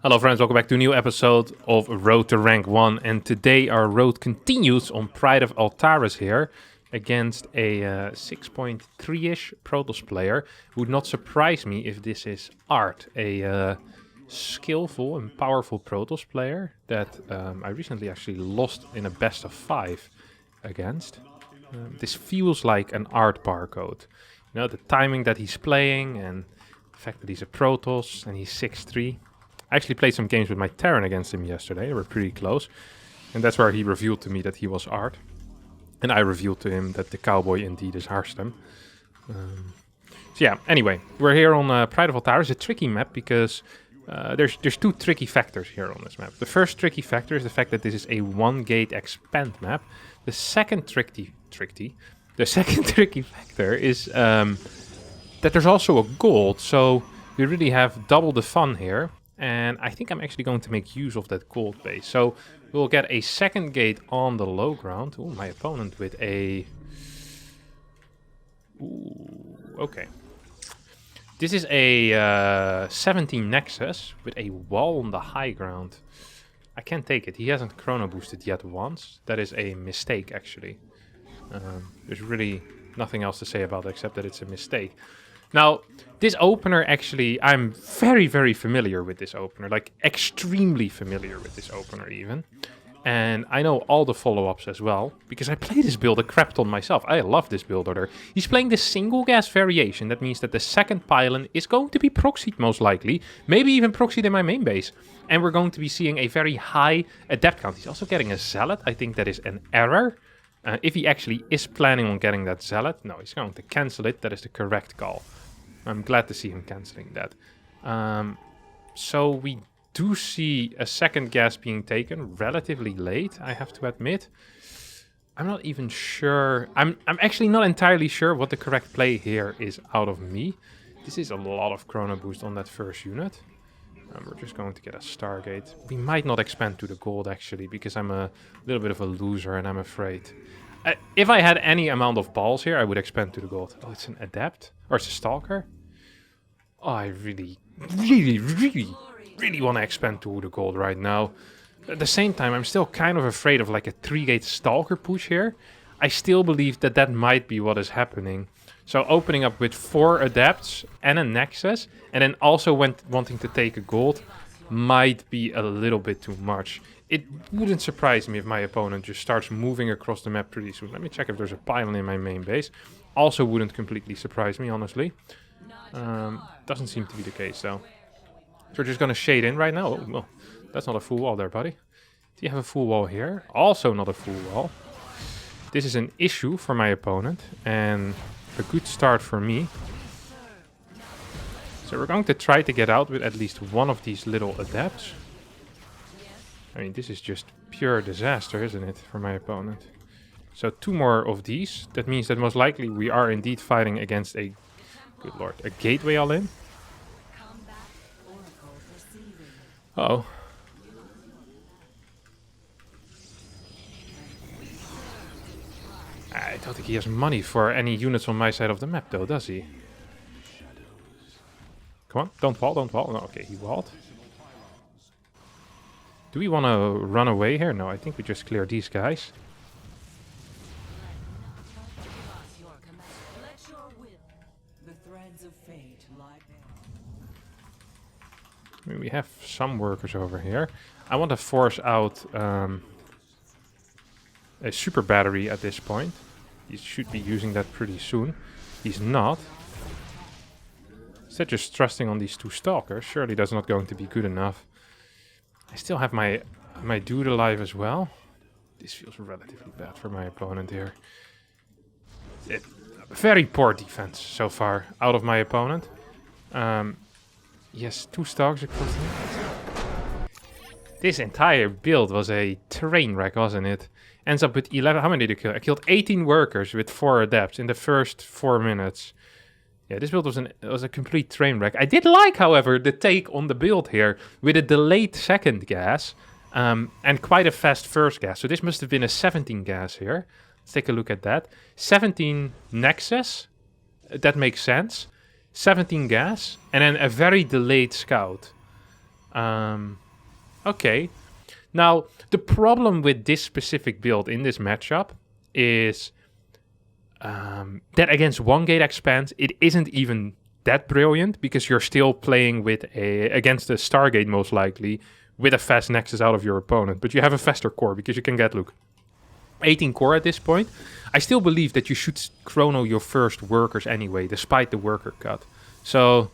Hello friends, welcome back to a new episode of Road to Rank 1, and today our road continues on Pride of Altaris here against a 6.3-ish Protoss player. Would not surprise me if this is Art, a skillful and powerful Protoss player that I recently actually lost in a best of 5 against. This feels like an Art Barcode. You know, the timing that he's playing and the fact that he's a Protoss and he's 6'3". I actually played some games with my Terran against him yesterday. They were pretty close. And that's where he revealed to me that he was Art. And I revealed to him that the cowboy indeed is Harstem. So yeah, anyway, we're here on Pride of Altaris. It's a tricky map because there's two tricky factors here on this map. The first tricky factor is the fact that this is a one-gate expand map. The second tricky factor is that there's also a gold. So we really have double the fun here. And I think I'm actually going to make use of that gold base. So we'll get a second gate on the low ground. Ooh, my opponent with a... Ooh, okay. This is a 17 Nexus with a wall on the high ground. I can't take it. He hasn't chrono boosted yet once. That is a mistake, actually. There's really nothing else to say about it except that it's a mistake. Now, this opener actually, I'm very, very familiar with this opener. Like, extremely familiar with this opener even. And I know all the follow-ups as well, because I play this build a crap ton myself. I love this build order. He's playing the single gas variation. That means that the second pylon is going to be proxied most likely. Maybe even proxied in my main base. And we're going to be seeing a very high adept count. He's also getting a zealot. I think that is an error. If he actually is planning on getting that zealot, no, he's going to cancel it. That is the correct call. I'm glad to see him cancelling that. So we do see a second gas being taken relatively late, I have to admit. I'm not even sure. I'm actually not entirely sure what the correct play here is out of me. This is a lot of chrono boost on that first unit. We're just going to get a Stargate. We might not expand to the gold actually, because I'm a little bit of a loser and I'm afraid. If I had any amount of balls here, I would expand to the gold. Oh, it's an Adept? Or it's a Stalker? Oh, I really want to expand to the gold right now. At the same time, I'm still kind of afraid of like a 3-gate Stalker push here. I still believe that that might be what is happening. So opening up with 4 Adepts and a Nexus, and then also wanting to take a gold, might be a little bit too much. It wouldn't surprise me if my opponent just starts moving across the map pretty soon. Let me check if there's a pylon in my main base. Also wouldn't completely surprise me, honestly. Doesn't seem to be the case, though. So we're just going to shade in right now. Oh, well, that's not a full wall there, buddy. Do you have a full wall here? Also not a full wall. This is an issue for my opponent, and a good start for me. So we're going to try to get out with at least one of these little adepts. I mean, this is just pure disaster, isn't it, for my opponent? So 2 more of these. That means that most likely we are indeed fighting against a, good lord, a gateway all-in. Uh-oh. I don't think he has money for any units on my side of the map, though, does he? Come on, don't fall, don't fall. No, okay, he walled. Do we want to run away here? No, I think we just clear these guys. I mean, we have some workers over here. I want to force out a super battery at this point. He should be using that pretty soon. He's not. Instead just trusting on these 2 Stalkers. Surely that's not going to be good enough. I still have my dude alive as well. This feels relatively bad for my opponent here. Very poor defense so far out of my opponent. Yes, 2 Stalkers across the map. This entire build was a train wreck, wasn't it? Ends up with 11. How many did I kill? I killed 18 workers with 4 adepts in the first 4 minutes. Yeah, this build was a complete train wreck. I did like, however, the take on the build here with a delayed second gas and quite a fast first gas. So this must have been a 17 gas here. Let's take a look at that. 17 Nexus. That makes sense. 17 gas, and then a very delayed scout. Okay. Now, the problem with this specific build in this matchup is that against one gate expand, it isn't even that brilliant because you're still playing with against a Stargate most likely with a fast Nexus out of your opponent. But you have a faster core because you can get, look, 18 core at this point. I still believe that you should chrono your first workers anyway, despite the worker cut. So,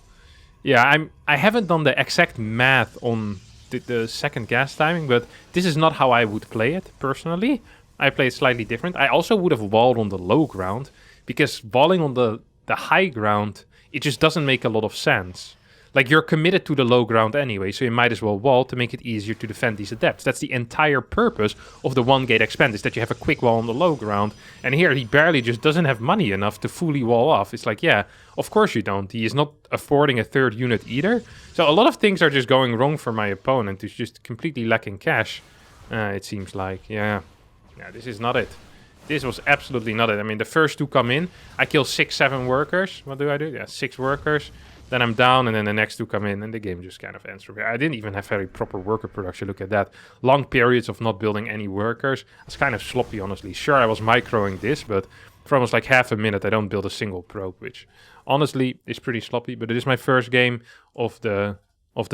yeah, I haven't done the exact math on the second gas timing, but this is not how I would play it personally. I play it slightly different. I also would have walled on the low ground, because walling on the high ground, it just doesn't make a lot of sense. Like, you're committed to the low ground anyway, so you might as well wall to make it easier to defend these adepts. That's the entire purpose of the one gate expand, is that you have a quick wall on the low ground. And here he barely just doesn't have money enough to fully wall off. It's like, yeah, of course you don't. He is not affording a third unit either. So a lot of things are just going wrong for my opponent, who's just completely lacking cash, it seems like. Yeah, this is not it. This was absolutely not it. I mean, the first two come in. I kill 6, 7 workers. What do? Yeah, 6 workers. Then I'm down, and then the next two come in, and the game just kind of ends from here. I didn't even have very proper worker production. Look at that. Long periods of not building any workers. It's kind of sloppy, honestly. Sure, I was microing this, but for almost like half a minute, I don't build a single probe, which honestly is pretty sloppy. But it is my first game of the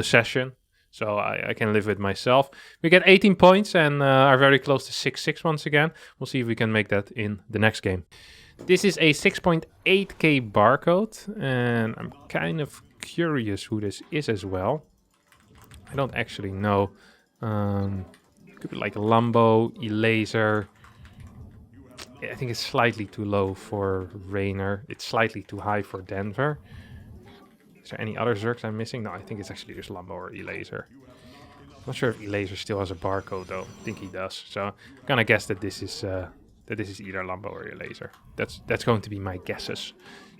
session, so I can live with myself. We get 18 points and are very close to 6-6 once again. We'll see if we can make that in the next game. This is a 6.8k barcode, and I'm kind of curious who this is as well. I don't actually know. Could be like Lambo, Elaser. I think it's slightly too low for Rainer. It's slightly too high for Denver. Is there any other Zergs I'm missing? No, I think it's actually just Lambo or Elaser. I'm not sure if Elaser still has a barcode though. I think he does. So I'm gonna guess that this is either Lambo or Elaser. That's going to be my guesses,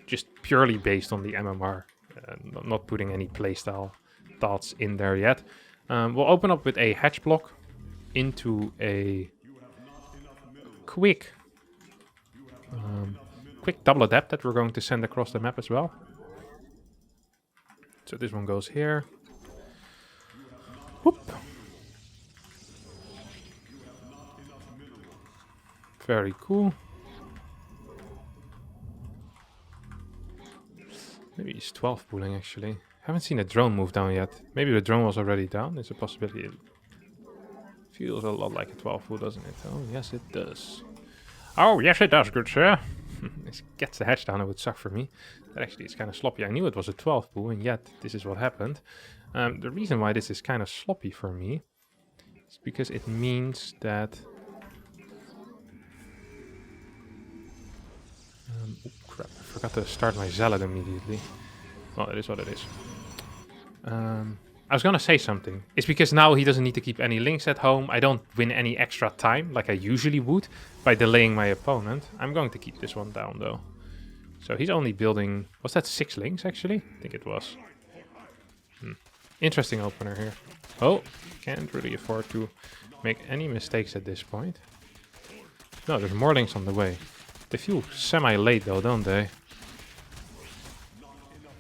just purely based on the MMR, not putting any playstyle thoughts in there yet. We'll open up with a hatch block into a quick double adept that we're going to send across the map as well. So this one goes here. Whoop. Very cool. Maybe he's 12 pulling actually. Haven't seen a drone move down yet. Maybe the drone was already down. It's a possibility. It feels a lot like a 12 pull, doesn't it? Oh, yes it does. Oh, yes it does, good sir. This gets the hatch down, it would suck for me. That actually is kind of sloppy. I knew it was a 12 pull, and yet this is what happened. The reason why this is kind of sloppy for me is because it means that... oh crap, I forgot to start my Zealot immediately. Well, it is what it is. I was gonna say something. It's because now he doesn't need to keep any links at home. I don't win any extra time like I usually would by delaying my opponent. I'm going to keep this one down though. So he's only building... was that 6 links actually? I think it was. Interesting opener here. Oh, can't really afford to make any mistakes at this point. No, there's more links on the way. They feel semi-late though, don't they?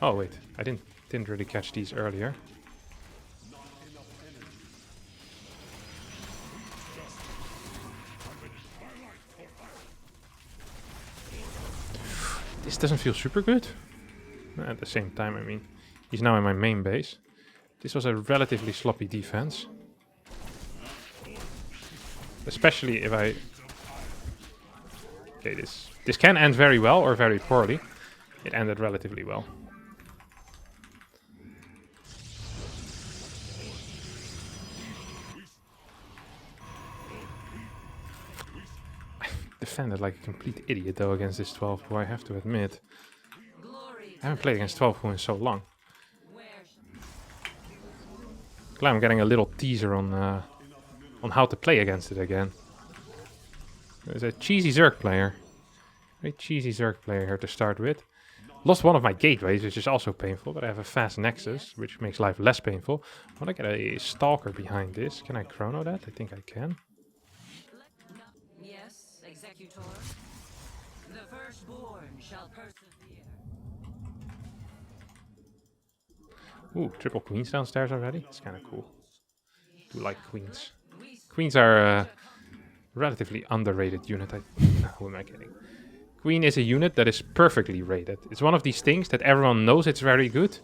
Oh wait, I didn't really catch these earlier. This doesn't feel super good. At the same time, I mean, he's now in my main base. This was a relatively sloppy defense. Especially if I... okay, this can end very well or very poorly. It ended relatively well. Defended like a complete idiot though against this 12 who I have to admit. I haven't played against 12 who in so long. Glad I'm getting a little teaser on how to play against it again. There's a cheesy Zerg player. Very cheesy Zerg player here to start with. Lost one of my gateways, which is also painful, but I have a fast Nexus, which makes life less painful. I want to get a Stalker behind this. Can I chrono that? I think I can. Yes, Executor. The firstborn shall persevere. Ooh, triple queens downstairs already. It's kind of cool. Do like queens. Queens are a relatively underrated unit. Who am I kidding? Queen is a unit that is perfectly rated. It's one of these things that everyone knows it's very good,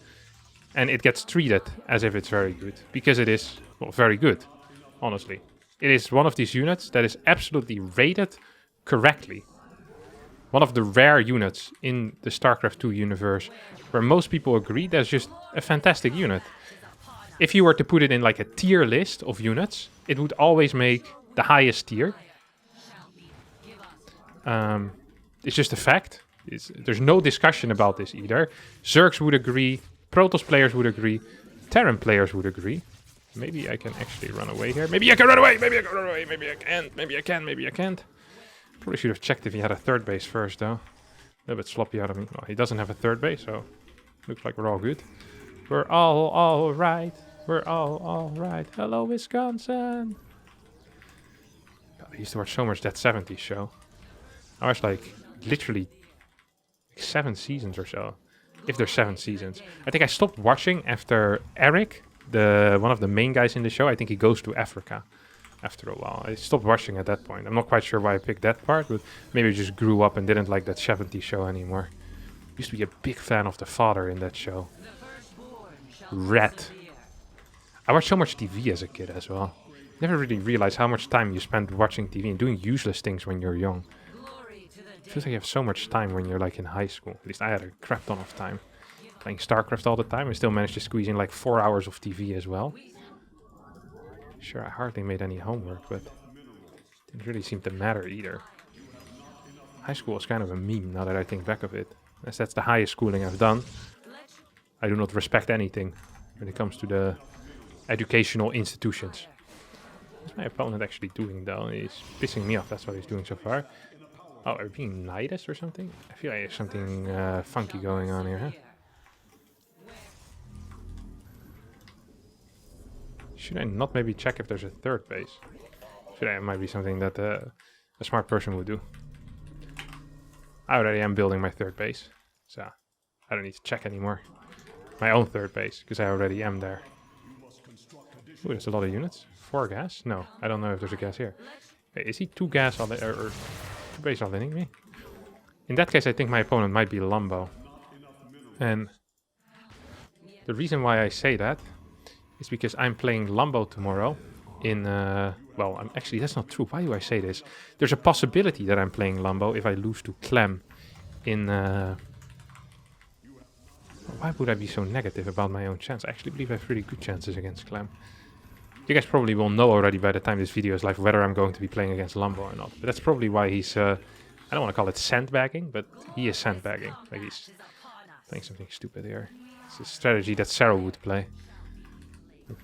and it gets treated as if it's very good because it is, well, very good. Honestly, it is one of these units that is absolutely rated correctly. One of the rare units in the StarCraft 2 universe where most people agree that's just a fantastic unit. If you were to put it in like a tier list of units, it would always make the highest tier. It's just a fact. There's no discussion about this either. Zergs would agree, Protoss players would agree, Terran players would agree. Maybe I can actually run away here. Maybe I can run away, maybe I can run away, maybe I can't, maybe I can, maybe I can't. Probably should have checked if he had a third base first though. A little bit sloppy out of me. Well, he doesn't have a third base, so looks like we're all good. We're all right. We're all right. Hello, Wisconsin. God, I used to watch so much that 70s show. I watched like literally 7 seasons or so. If there's 7 seasons. I think I stopped watching after Eric, one of the main guys in the show. I think he goes to Africa after a while. I stopped watching at that point. I'm not quite sure why I picked that part, but maybe I just grew up and didn't like that 70s show anymore. Used to be a big fan of the father in that show. Red. I watched so much TV as a kid as well. Never really realized how much time you spend watching TV and doing useless things when you're young. It feels like you have so much time when you're like in high school. At least I had a crap ton of time. Playing StarCraft all the time. I still managed to squeeze in like 4 hours of TV as well. Sure, I hardly made any homework, but it didn't really seem to matter either. High school is kind of a meme now that I think back of it. As that's the highest schooling I've done. I do not respect anything when it comes to the educational institutions. What's my opponent actually doing though? He's pissing me off, that's what he's doing so far. Oh, are we being nidus or something? I feel like there's something funky going on here, huh? Should I not maybe check if there's a third base? It might be something that a smart person would do. I already am building my third base, so I don't need to check anymore. My own third base, because I already am there. Ooh, there's a lot of units. 4 gas? No, I don't know if there's a gas here. Hey, is he 2 gas or 2 base all-inning me? In that case, I think my opponent might be Lambo. And the reason why I say that is because I'm playing Lambo tomorrow in, well, actually, that's not true. Why do I say this? There's a possibility that I'm playing Lambo if I lose to Clem in, why would I be so negative about my own chance? I actually believe I have pretty good chances against Clem. You guys probably will know already by the time this video is live whether I'm going to be playing against Lambo or not. But that's probably why he's, I don't want to call it sandbagging, but he is sandbagging. Like he's playing something stupid here. It's a strategy that Sarah would play.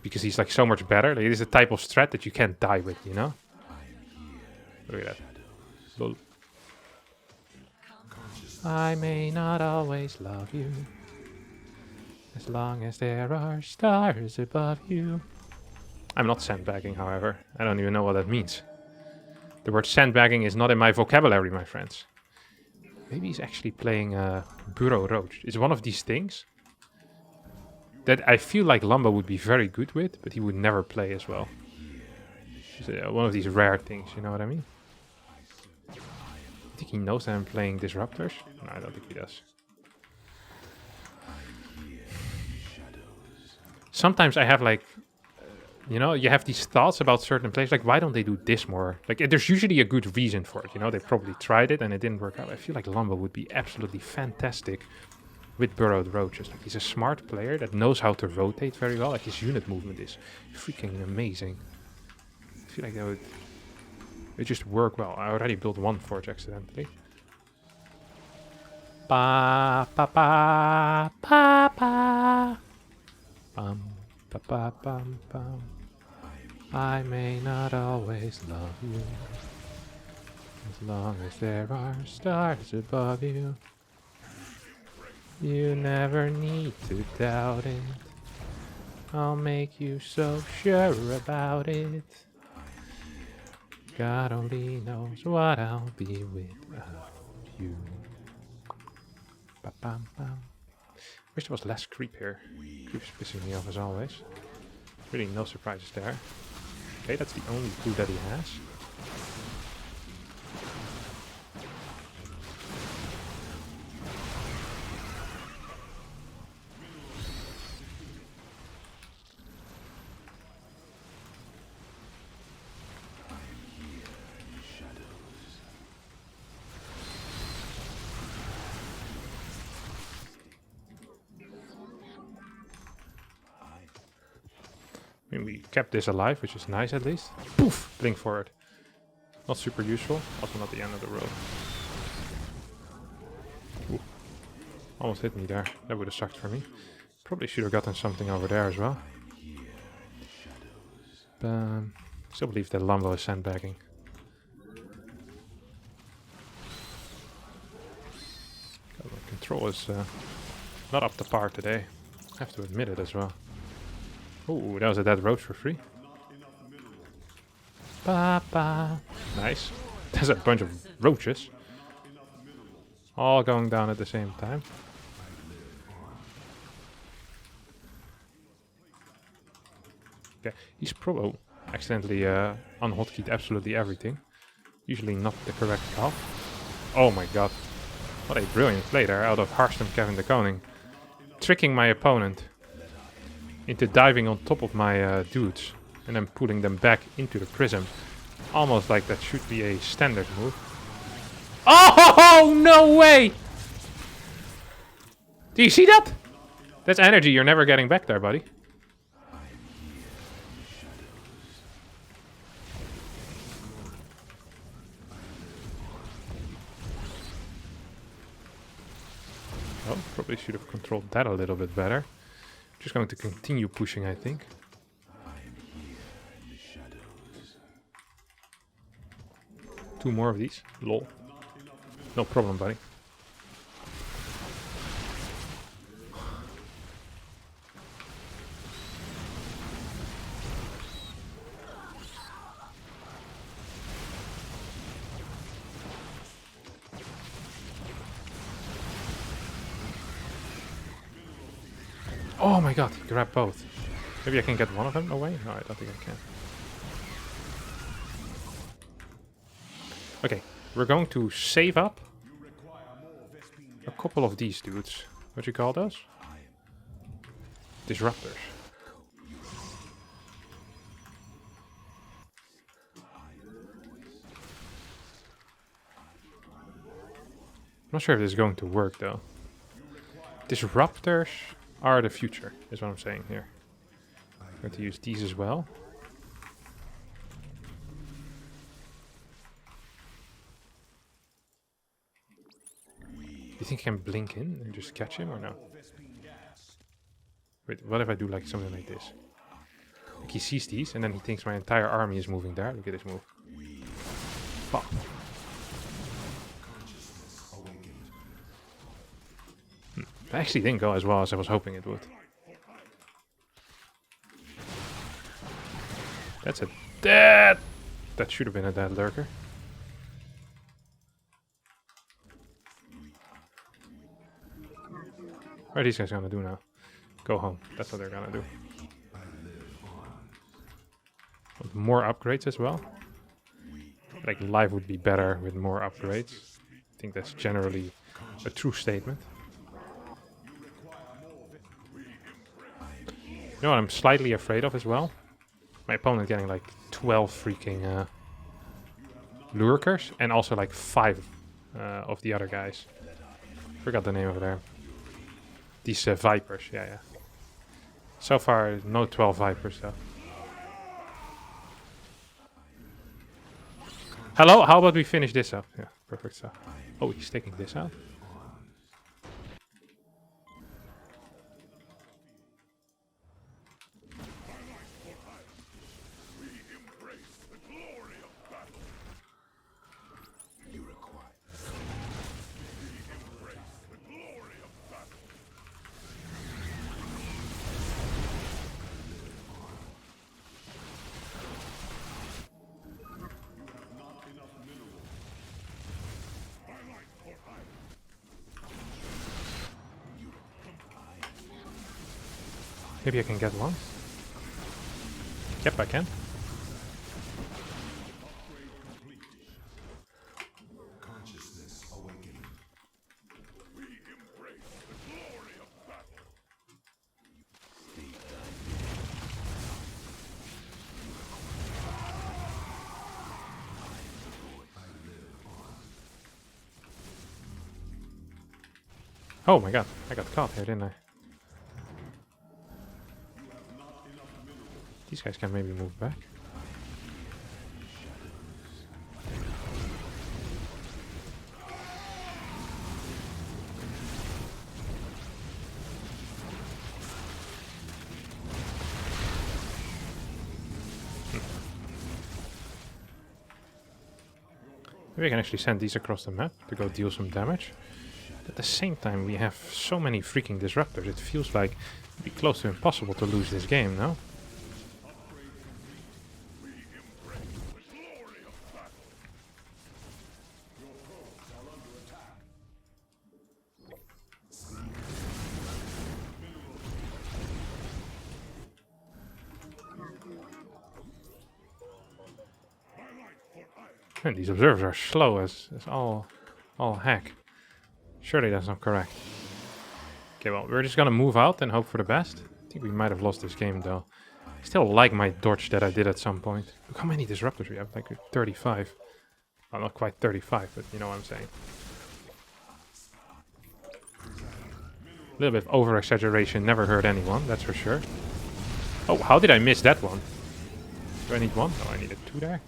Because he's like so much better. Like, it is a type of strat that you can't die with, you know? Look at that. Lol. I may not always love you, as long as there are stars above you. I'm not sandbagging, however. I don't even know what that means. The word sandbagging is not in my vocabulary, my friends. Maybe he's actually playing Burrow Roach. It's one of these things that I feel like Lambo would be very good with, but he would never play as well. It's one of these rare things, you know what I mean? I think he knows that I'm playing Disruptors. No, I don't think he does. Sometimes I have like, you know, you have these thoughts about certain plays, like why don't they do this more? Like there's usually a good reason for it, you know, they probably tried it and it didn't work out. I feel like Lambo would be absolutely fantastic with burrowed roaches. Like he's a smart player that knows how to rotate very well. Like his unit movement is freaking amazing. I feel like that would just work well. I already built 1 forge accidentally. Ba ba ba ba ba. Bum ba ba bum bum. I may not always love you, as long as there are stars above you. You never need to doubt it. I'll make you so sure about it. God only knows what I'll be without you. Ba-bam-bam. Wish there was less creep here. Creep's pissing me off as always. Really no surprises there. Okay, that's the only clue that he has. I mean, we kept this alive, which is nice at least. Poof! Blink forward. Not super useful. Also not the end of the road. Ooh. Almost hit me there. That would have sucked for me. Probably should have gotten something over there as well. Still believe that Lambo is sandbagging. God, my control is not up to par today. I have to admit it as well. Ooh, that was a dead roach for free. Ba-ba. Nice. There's a bunch of roaches. All going down at the same time. Okay, he's probably accidentally unhotkeyed absolutely everything. Usually not the correct call. Oh my god. What a brilliant play there out of Harstem Kevin de Koning. Tricking my opponent into diving on top of my dudes and then pulling them back into the prism. Almost like that should be a standard move. Oh, no way! Do you see that? That's energy you're never getting back there, buddy. Oh, probably should have controlled that a little bit better. Just going to continue pushing, I think. Two more of these. Lol. No problem, buddy. Oh my god, he grabbed both. Maybe I can get one of them away? No, I don't think I can. Okay, we're going to save up a couple of these dudes. What do you call those? Disruptors. I'm not sure if this is going to work though. Disruptors are the future, is what I'm saying here. I'm going to use these as well. Do you think I can blink in and just catch him or no? Wait, what if I do like something like this? Like he sees these and then he thinks my entire army is moving there. Look at this move. Fuck. That actually didn't go as well as I was hoping it would. That's a dead... That should have been a dead lurker. What are these guys gonna do now? Go home. That's what they're gonna do. Want more upgrades as well. Like life would be better with more upgrades. I think that's generally a true statement. You know what I'm slightly afraid of as well? My opponent getting like 12 freaking lurkers and also like 5 of the other guys. Forgot the name of them. These VIPERs, yeah. So far, no 12 VIPERs though. Hello, how about we finish this up? Yeah, perfect stuff. Oh, he's taking this out. Maybe I can get one. Yep, I can. Oh my god, I got caught here, didn't I? These guys can maybe move back. Maybe I can actually send these across the map to go deal some damage. At the same time, we have so many freaking disruptors. It feels like it'd be close to impossible to lose this game, no? And these observers are slow as all heck. Surely that's not correct. Okay, well, we're just gonna move out and hope for the best. I think we might have lost this game, though. I still like my dodge that I did at some point. Look how many disruptors we have, like 35. Well, not quite 35, but you know what I'm saying. A little bit of over-exaggeration never hurt anyone, that's for sure. Oh, how did I miss that one? Do I need one? Oh, I needed two there.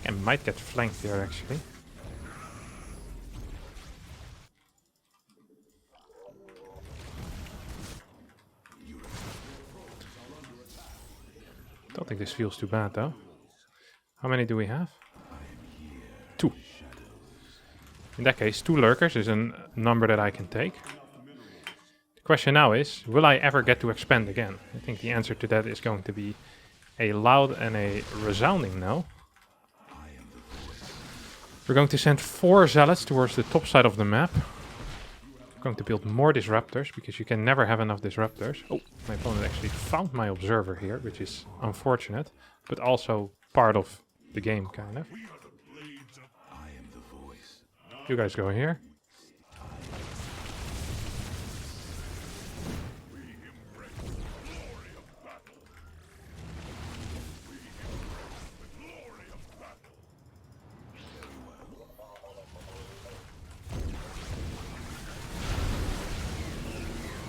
I might get flanked there, actually. Don't think this feels too bad, though. How many do we have? 2. In that case, 2 lurkers is a number that I can take. The question now is, will I ever get to expand again? I think the answer to that is going to be a loud and a resounding no. We're going to send 4 zealots towards the top side of the map. We're going to build more disruptors, because you can never have enough disruptors. Oh, my opponent actually found my observer here, which is unfortunate, but also part of the game, kind of. You guys go here.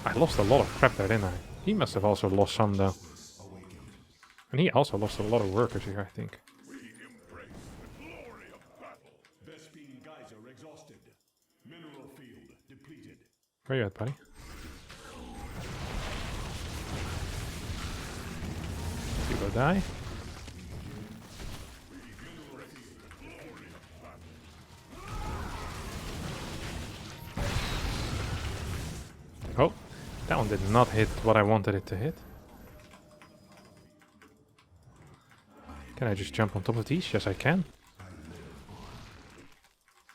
I lost a lot of crap there, didn't I? He must have also lost some, though. And he also lost a lot of workers here, I think. Where are you at, buddy? You go die. Oh, that one did not hit what I wanted it to hit. Can I just jump on top of these? Yes, I can.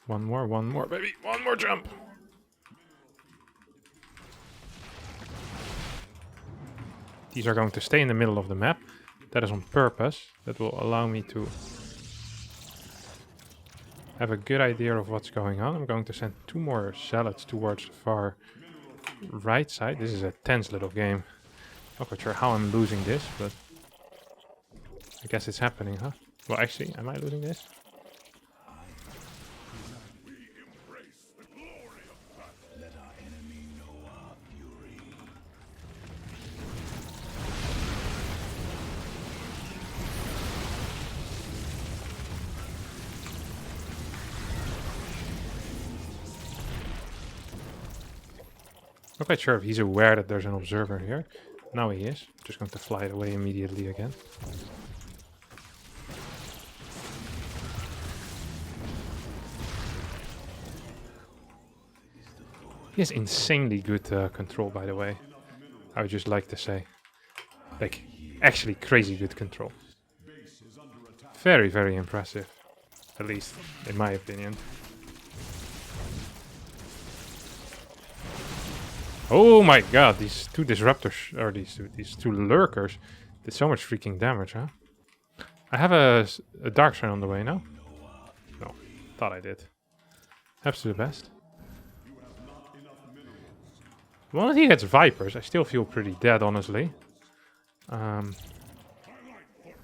One more, baby. One more jump. These are going to stay in the middle of the map. That is on purpose. That will allow me to have a good idea of what's going on. I'm going to send 2 more zealots towards the far right side. This is a tense little game. Not quite sure how I'm losing this, but I guess it's happening, huh? Well, actually, am I losing this? Not quite sure if he's aware that there's an observer here. Now he is. I'm just going to fly it away immediately again. He has insanely good control, by the way. I would just like to say. Like, Actually, crazy good control. Very, very impressive. At least, in my opinion. Oh my god, these two disruptors, or these two lurkers, did so much freaking damage, huh? I have a dark side on the way now. No, thought I did. Perhaps to the best. Once he gets Vipers, I still feel pretty dead, honestly. I'm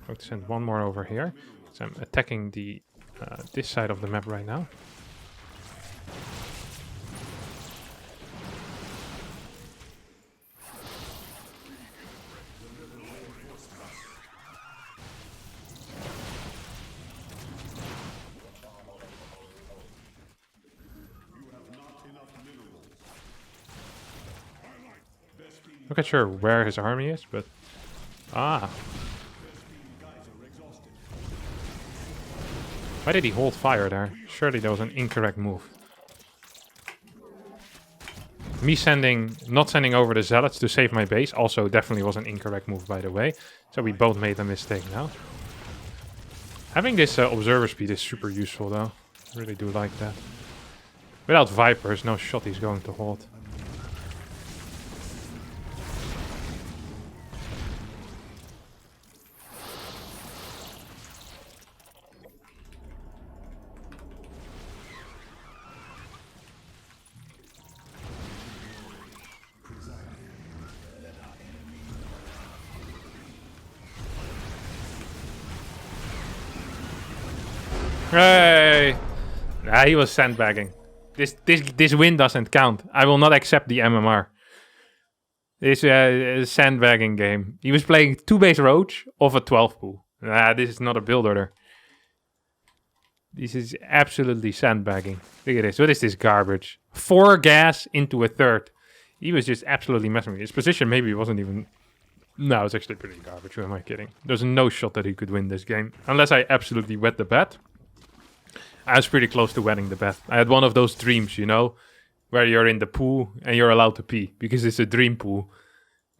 going to send one more over here. So I'm attacking the this side of the map right now. Not sure where his army is, but... Ah. Why did he hold fire there? Surely that was an incorrect move. Me not sending over the zealots to save my base also definitely was an incorrect move, by the way. So we both made a mistake now. Having this observer speed is super useful, though. I really do like that. Without Vipers, no shot he's going to hold. Hey! Nah, he was sandbagging. This win doesn't count. I will not accept the MMR. This is a sandbagging game. He was playing 2 base roach of a 12 pool. Nah, this is not a build order. This is absolutely sandbagging. Look at this. What is this garbage? 4 gas into a third. He was just absolutely messing with me. His position maybe wasn't even... No, it's actually pretty garbage. Who am I kidding? There's no shot that he could win this game. Unless I absolutely wet the bet. I was pretty close to wetting the bet. I had one of those dreams, you know, where you're in the pool and you're allowed to pee because it's a dream pool.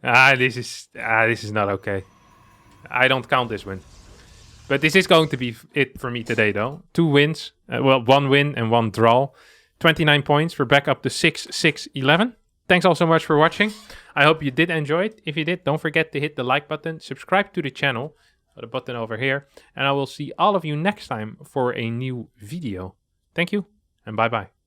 This is not okay. I don't count this win. But this is going to be it for me today, though. 2 wins, well, 1 win and 1 draw. 29 points. We're back up to 6-6-11. Thanks all so much for watching. I hope you did enjoy it. If you did, don't forget to hit the like button, subscribe to the channel. The button over here, and I will see all of you next time for a new video. Thank you, and bye-bye.